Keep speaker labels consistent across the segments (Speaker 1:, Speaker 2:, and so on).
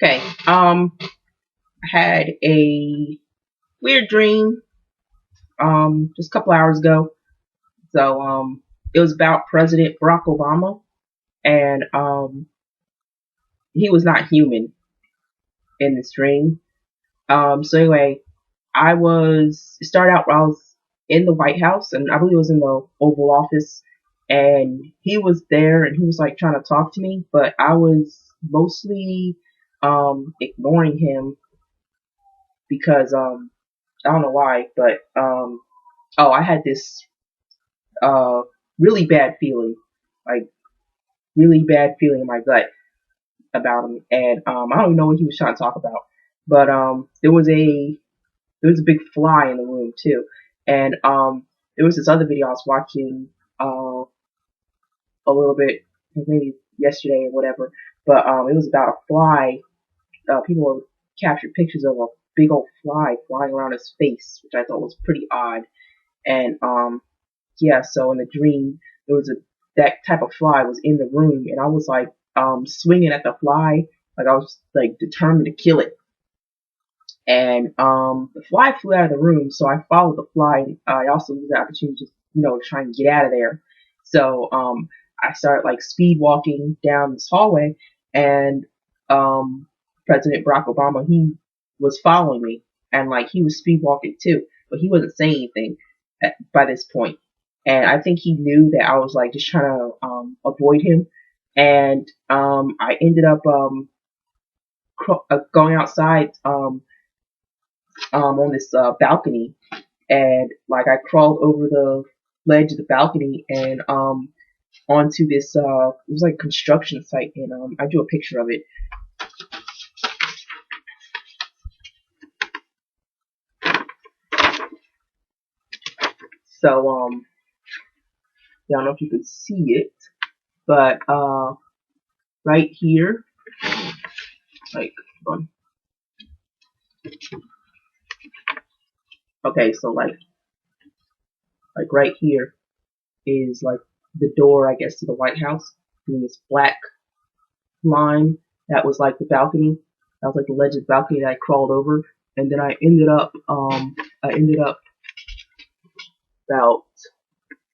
Speaker 1: Okay. I had a weird dream just a couple hours ago. So it was about President Barack Obama, and he was not human in this dream. So anyway, it started out when I was in the White House, and I believe it was in the Oval Office, and he was there, and he was like trying to talk to me, but I was mostly ignoring him because I don't know why, but oh, I had this uh really bad feeling, like really bad feeling in my gut about him, and I don't even know what he was trying to talk about, but there was a big fly in the room too, and there was this other video I was watching a little bit, maybe yesterday or whatever, but it was about a fly. People captured pictures of a big old fly flying around his face, which I thought was pretty odd, and yeah, so in the dream, there was a that type of fly was in the room, and I was like swinging at the fly, like I was like determined to kill it. And the fly flew out of the room, so I followed the fly. I also used the opportunity to try and get out of there. So I started like speed walking down this hallway, and um, President Barack Obama, he was following me, and like he was speed walking too, but he wasn't saying anything by this point. And I think he knew that I was like just trying to avoid him, and I ended up going outside on this balcony, and like I crawled over the ledge of the balcony and onto this it was like a construction site, and I drew a picture of it. So I don't know if you could see it, but right here, like okay, so like right here is like the door, I guess, to the White House, and this black line that was like the balcony. That was like the ledge of the balcony that I crawled over, and then I ended up about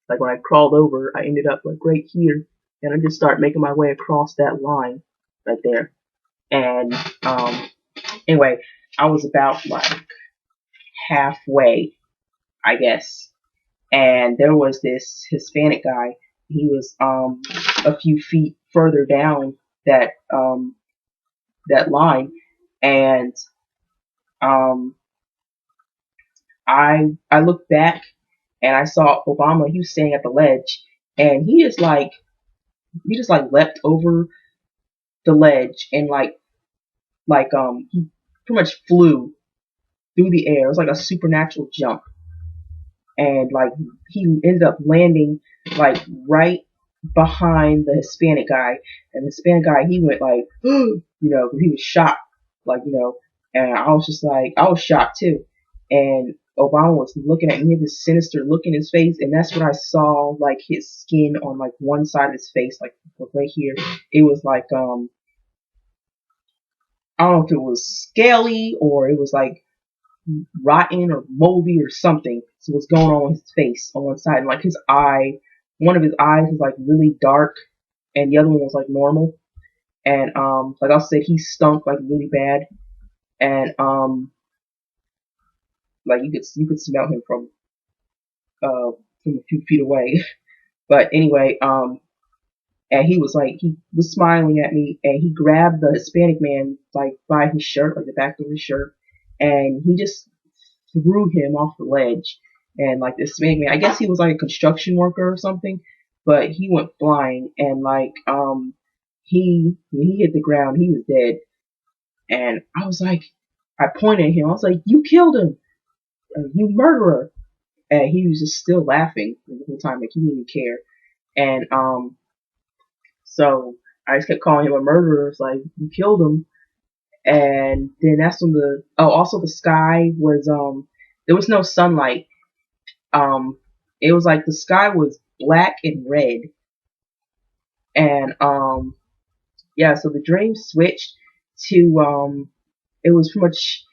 Speaker 1: like when I crawled over, I ended up like right here, and I just started making my way across that line right there. And anyway, I was about like halfway, I guess, and there was this Hispanic guy. He was a few feet further down that that line, and um I looked back and I saw Obama. He was standing at the ledge, and he just like leapt over the ledge, and he pretty much flew through the air. It was like a supernatural jump, and like he ended up landing like right behind the Hispanic guy, and the Hispanic guy, he went like because he was shocked, and I was just like, I was shocked too, and Obama was looking at me, he had this sinister look in his face, and that's what I saw, like his skin on like one side of his face, like right here. It was like I don't know if it was scaly or it was like rotten or moldy or something. So what's going on with his face on one side, and like his eye, one of his eyes was like really dark, and the other one was like normal. And like I said, he stunk like really bad, and like you could smell him from a few feet away. But anyway, and he was smiling at me, and he grabbed the Hispanic man like by his shirt, like the back of his shirt, and he just threw him off the ledge. And like this Hispanic man, I guess he was like a construction worker or something, but he went flying, and like he when he hit the ground, he was dead. And I was like, I pointed at him, I was like, you killed him, you murderer. And he was just still laughing the whole time, like he didn't even care. And so I just kept calling him a murderer. It's like, you killed him. And then that's when also the sky was there was no sunlight. It was like the sky was black and red. And yeah, so the dream switched. to it was pretty much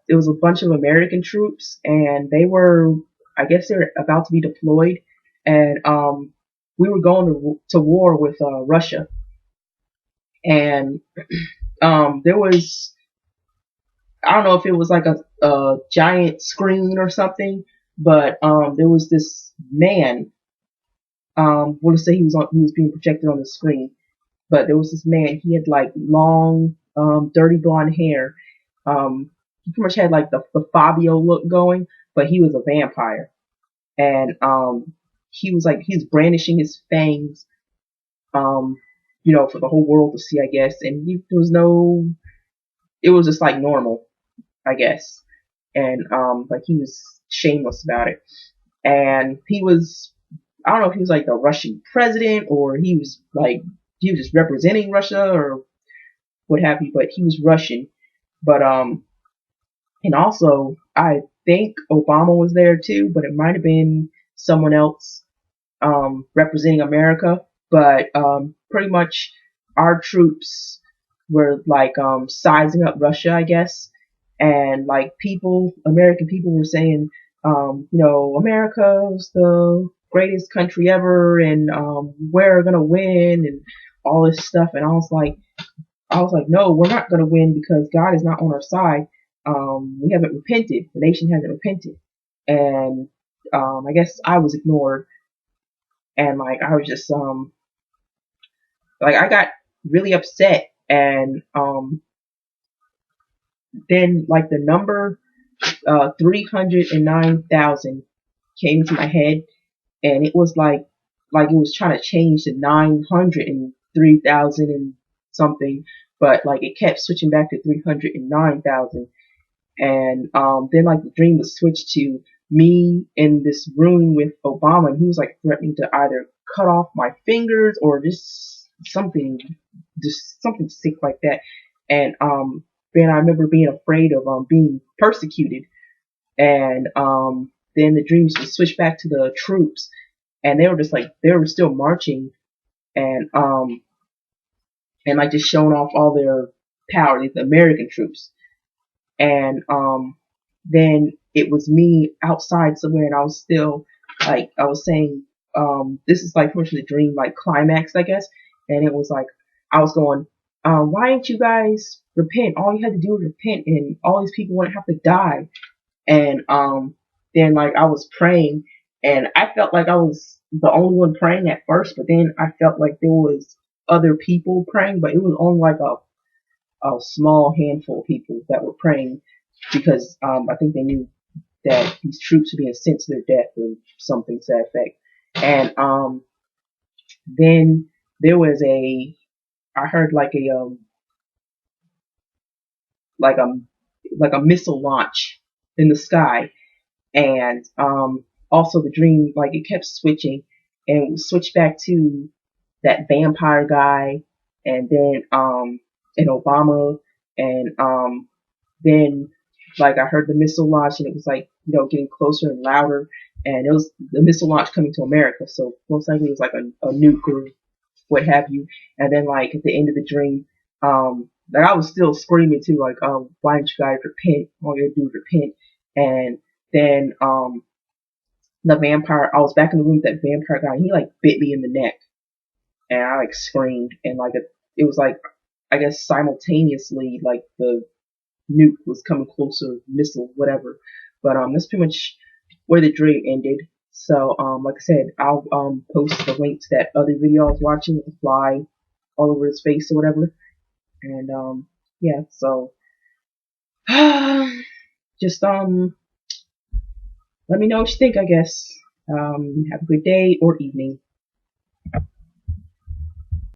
Speaker 1: it was a bunch of American troops, and they were, I guess, they were about to be deployed, and we were going to war with Russia, and there was, I don't know if it was like a giant screen or something, but there was this man. We'll just say he was being projected on the screen, but there was this man. He had like long, dirty blonde hair. He pretty much had like the Fabio look going, but he was a vampire, and he was brandishing his fangs, um, for the whole world to see, I guess. And there was no, it was just like normal, I guess, and like he was shameless about it, and he was, I don't know if he was like the Russian president or he was just representing Russia or what have you, but he was Russian. But and also I think Obama was there too, but it might have been someone else representing America. But pretty much our troops were like sizing up Russia, I guess, and like American people were saying, America's the greatest country ever, and we're gonna win, and all this stuff. And I was like, no, we're not gonna win because God is not on our side. We haven't repented. The nation hasn't repented, and I guess I was ignored, and like I was just like I got really upset, and then like the number 309,000 came into my head, and it was like it was trying to change to 903,000 and something, but like it kept switching back to 309,000, and then like the dream was switched to me in this room with Obama, and he was like threatening to either cut off my fingers or just something sick like that, and then I remember being afraid of being persecuted, and then the dreams would switch back to the troops, and they were just like they were still marching, and like just showing off all their power, the American troops, and then it was me outside somewhere, and I was still like I was saying, this is like pushing the dream like climax, I guess, and it was like I was going, why didn't you guys repent? All you had to do was repent, and all these people wouldn't have to die. And then like I was praying, and I felt like I was the only one praying at first, but then I felt like there was other people praying, but it was only like a small handful of people that were praying because I think they knew that these troops were being sent to their death or something to that effect. And then there was I heard like a like a missile launch in the sky, and also the dream like it kept switching and switched back to that vampire guy, and then and Obama, and then like I heard the missile launch, and it was like getting closer and louder, and it was the missile launch coming to America, so most likely it was like a nuke or what have you. And then like at the end of the dream, like I was still screaming too, like, why didn't you guys repent? All you do is repent. And then the vampire, I was back in the room with that vampire guy, and he like bit me in the neck, and I like screamed, and like it was like I guess simultaneously like the nuke was coming closer, missile, whatever. But that's pretty much where the dream ended. So like I said, I'll post the link to that other video I was watching with the fly all over his face or whatever. And yeah, so just let me know what you think, I guess. Have a good day or evening.